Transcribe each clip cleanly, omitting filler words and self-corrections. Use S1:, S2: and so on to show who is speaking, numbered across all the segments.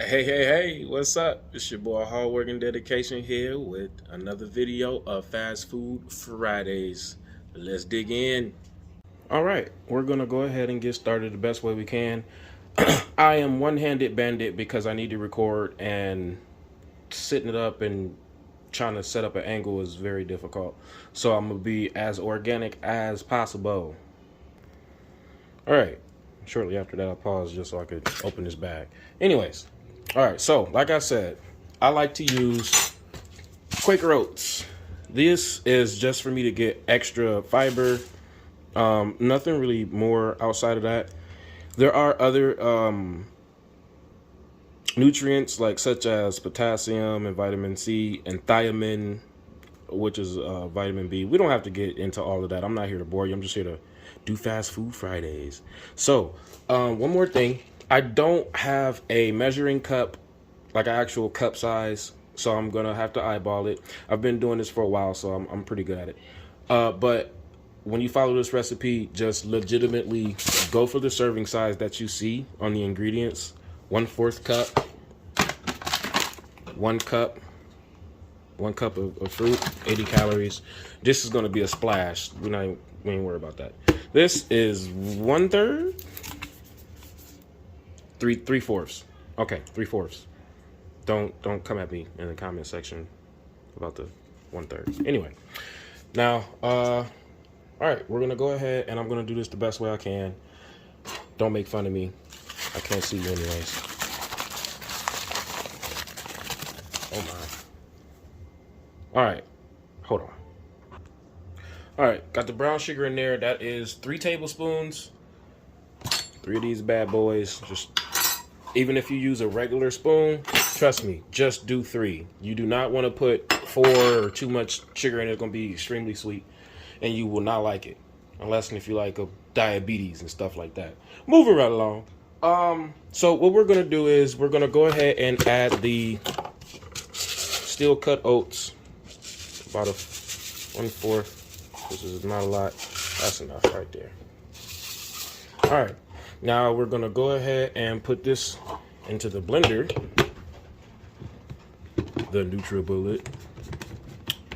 S1: Hey, what's up? It's your boy Hard Working Dedication here with another video of Fast Food Fridays. Let's dig in. All right, we're gonna go ahead and get started the best way we can. I am one-handed bandit because I need to record, and sitting it up and trying to set up an angle is very difficult. So I'm gonna be as organic as possible. All right, shortly after that, I'll pause just so I could open this bag. Anyways. All right, so like I said, I like to use Quaker Oats. This is just for me to get extra fiber. Nothing really more outside of that. There are other nutrients such as potassium and vitamin C and thiamine, which is vitamin B. We don't have to get into all of that. I'm not here to bore you. I'm just here to do Fast Food Fridays. So one more thing. I don't have a measuring cup, like an actual cup size, so I'm gonna have to eyeball it. I've been doing this for a while, so I'm pretty good at it. But when you follow this recipe, just legitimately go for the serving size that you see on the ingredients. 1/4 cup, 1 cup of fruit, 80 calories. This is gonna be a splash. We ain't worried about that. This is 1/3. Three fourths. Okay, 3/4. Don't come at me in the comment section about the 1/3. Anyway, now, all right, we're gonna go ahead and I'm gonna do this the best way I can. Don't make fun of me. I can't see you anyways. Oh my. All right, hold on. All right, got the brown sugar in there. That is 3 tablespoons. 3 of these bad boys. Just even if you use a regular spoon, trust me, just do 3. You do not want to put 4 or too much sugar in it. It's going to be extremely sweet, and you will not like it, unless if you like diabetes and stuff like that. Moving right along. So what we're going to do is we're going to go ahead and add the steel cut oats, about a 1/4. This is not a lot. That's enough right there. All right. Now we're gonna go ahead and put this into the blender, the NutriBullet.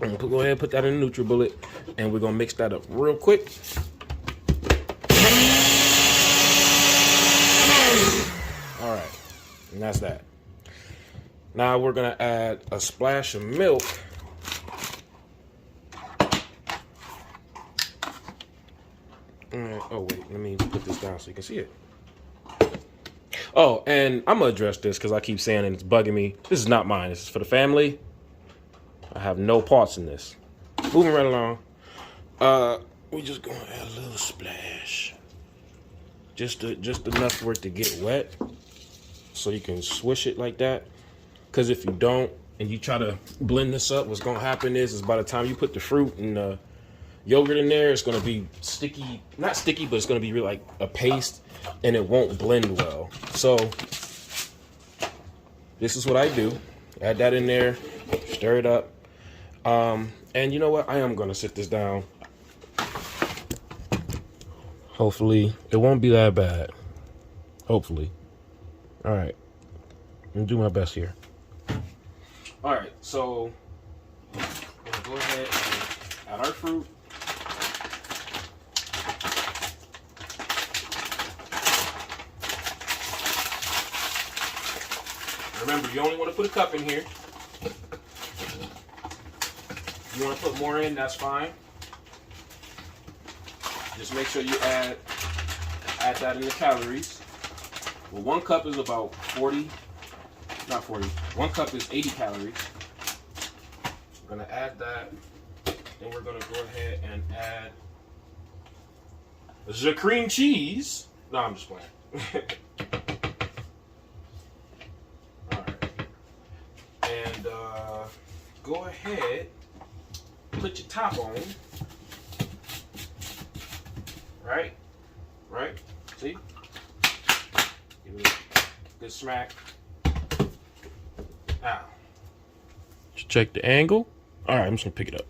S1: I'm gonna go ahead and put that in the NutriBullet, and we're gonna mix that up real quick. All right, and that's that. Now we're gonna add a splash of milk. Oh wait, let me put this down so you can see it. Oh, and I'm gonna address this because I keep saying it, it's bugging me. This is not mine. This is for the family. I have no parts in this. Moving right along. We just gonna add a little splash, just enough for it to get wet, so you can swish it like that. Because if you don't and you try to blend this up, what's gonna happen is by the time you put the fruit and the yogurt in there, it's going to be sticky, not sticky, but it's going to be really like a paste, and it won't blend well. So this is what I do. Add that in there, stir it up, and you know what, I am going to sit this down. Hopefully it won't be that bad. Hopefully. All right, I'm gonna do my best here. All right, so I'm gonna go ahead and add our fruit. Remember, you only want to put a cup in here. If you want to put more in, that's fine. Just make sure you add that in the calories. Well, 1 cup is about 40, not 40. 1 cup is 80 calories. We're gonna add that. Then we're gonna go ahead and add the cream cheese. No, I'm just playing. Go ahead, put your top on, right, see, give it a good smack. Now, just check the angle. All right, I'm just gonna pick it up.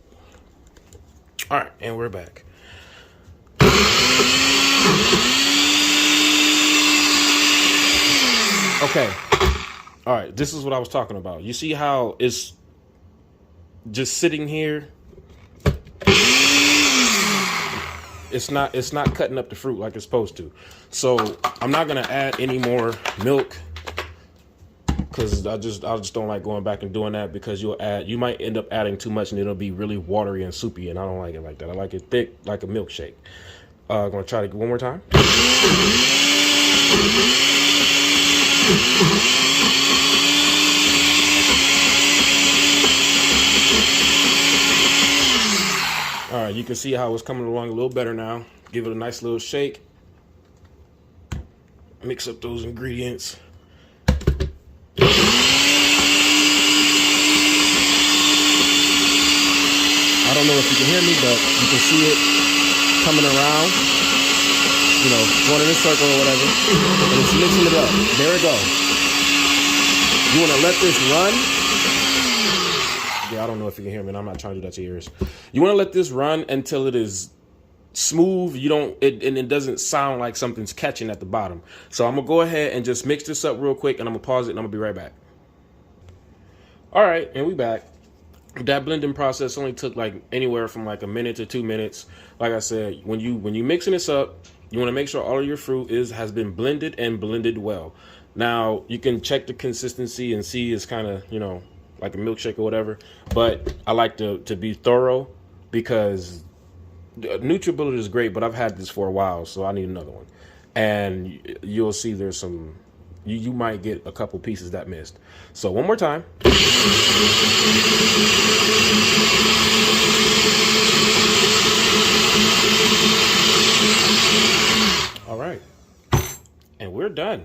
S1: All right, and we're back. Okay, All right, this is what I was talking about. You see how it's just sitting here? It's not cutting up the fruit like it's supposed to. So I'm not gonna add any more milk because I just don't like going back and doing that, because you might end up adding too much and it'll be really watery and soupy, and I don't like it like that. I like it thick like a milkshake. I'm gonna try to one more time. All right, you can see how it's coming along a little better now. Give it a nice little shake. Mix up those ingredients. I don't know if you can hear me, but you can see it coming around, you know, going in a circle or whatever, and it's mixing it up. There it goes. You want to let this run. Yeah, I don't know if you can hear me, and I'm not trying to do that to your ears. You want to let this run until it is smooth. And it doesn't sound like something's catching at the bottom. So I'm gonna go ahead and just mix this up real quick, and I'm gonna pause it, and I'm gonna be right back. All right, and we back. That blending process only took like anywhere from like a minute to 2 minutes. Like I said, when you mixing this up, you want to make sure all of your fruit has been blended and blended well. Now you can check the consistency and see it's kind of, you know, like a milkshake or whatever. But I like to be thorough, because NutriBullet is great, but I've had this for a while, so I need another one. And you'll see there's some. You might get a couple pieces that missed. So one more time. All right. And we're done.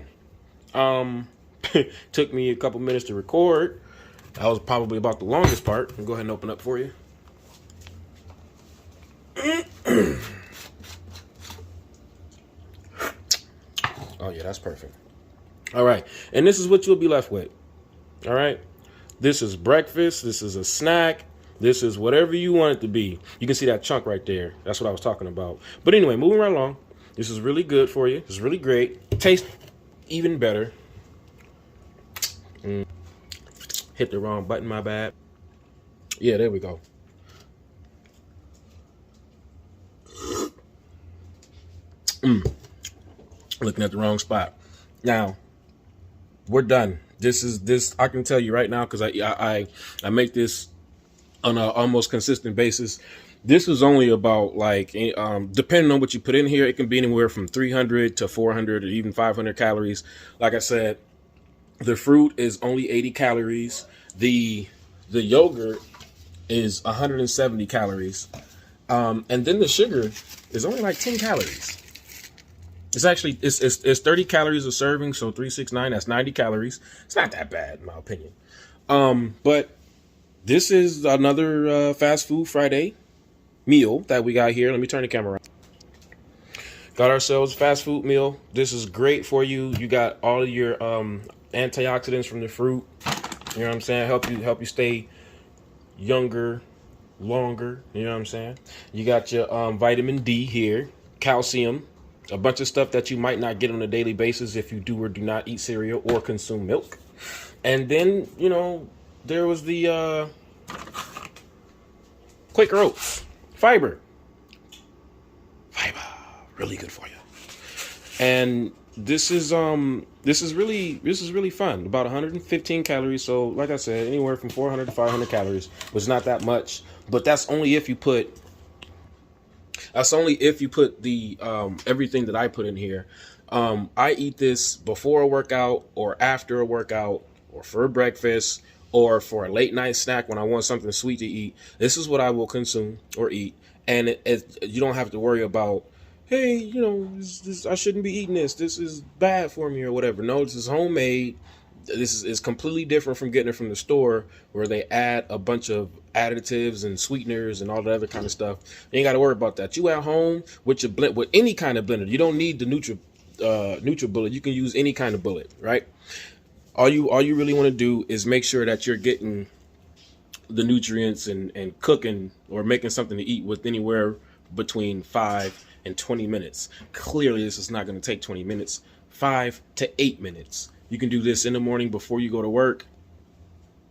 S1: Took me a couple minutes to record. That was probably about the longest part. I'll go ahead and open up for you. Oh yeah, that's perfect. All right, and this is what you'll be left with. All right, this is breakfast. This is a snack. This is whatever you want it to be. You can see that chunk right there. That's what I was talking about. But anyway, moving right along. This is really good for you. It's really great. Tastes even better. Hit the wrong button, my bad. Yeah, there we go. Looking at the wrong spot. Now, we're done. This I can tell you right now, because I make this on an almost consistent basis. This is only about, like, depending on what you put in here, it can be anywhere from 300 to 400 or even 500 calories. Like I said, the fruit is only 80 calories. The yogurt is 170 calories. And then the sugar is only like 10 calories. It's actually, it's 30 calories a serving, so 369, that's 90 calories. It's not that bad, in my opinion. But this is another Fast Food Friday meal that we got here. Let me turn the camera around. Got ourselves a fast food meal. This is great for you. You got all of your antioxidants from the fruit. You know what I'm saying? Help you stay younger, longer. You know what I'm saying? You got your vitamin D here, calcium, a bunch of stuff that you might not get on a daily basis if you do or do not eat cereal or consume milk. And then, you know, there was the Quaker oats, fiber, really good for you. And this is really fun. About 115 calories. So like I said, anywhere from 400 to 500 calories, which is not that much. But that's only if you put the everything that I put in here. I eat this before a workout or after a workout or for breakfast or for a late night snack when I want something sweet to eat. This is what I will consume or eat. And you don't have to worry about, hey, you know, this I shouldn't be eating this. This is bad for me or whatever. No, this is homemade. This is completely different from getting it from the store, where they add a bunch of additives and sweeteners and all that other kind of stuff. You ain't got to worry about that. You at home with your blend, with any kind of blender. You don't need the NutriBullet. You can use any kind of bullet, right? All you really want to do is make sure that you're getting the nutrients and cooking or making something to eat with anywhere between 5 and 20 minutes. Clearly, this is not going to take 20 minutes. 5 to 8 minutes. You can do this in the morning before you go to work.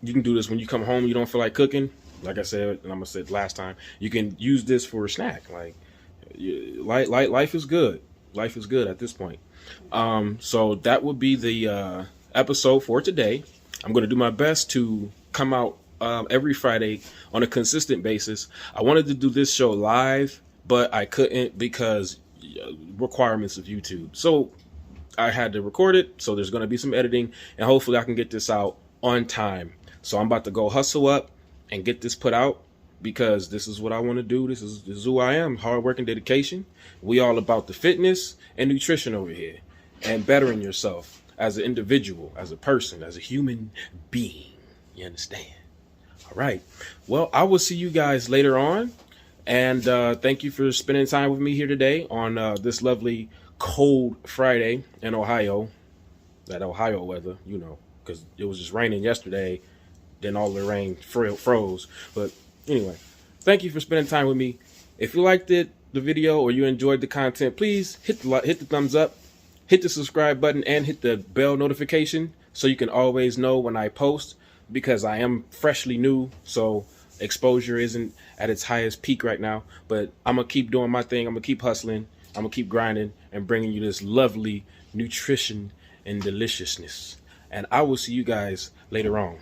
S1: You can do this when you come home, you don't feel like cooking. Like I said, and I'm gonna say it last time, you can use this for a snack. Like, life is good. Life is good at this point. So that would be the episode for today. I'm gonna do my best to come out every Friday on a consistent basis. I wanted to do this show live, but I couldn't because requirements of YouTube. So I had to record it. So there's going to be some editing, and hopefully I can get this out on time. So I'm about to go hustle up and get this put out because this is what I want to do. This is who I am. Hard work and dedication. We all about the fitness and nutrition over here, and bettering yourself as an individual, as a person, as a human being. You understand? All right. Well, I will see you guys later on. And thank you for spending time with me here today on this lovely cold Friday in Ohio. That Ohio weather, you know, because it was just raining yesterday. Then all the rain froze. But anyway, thank you for spending time with me. If you liked the video or you enjoyed the content, please hit the thumbs up, hit the subscribe button, and hit the bell notification so you can always know when I post, because I am freshly new. So exposure isn't at its highest peak right now, but I'm gonna keep doing my thing. I'm gonna keep hustling. I'm gonna keep grinding and bringing you this lovely nutrition and deliciousness. And I will see you guys later on.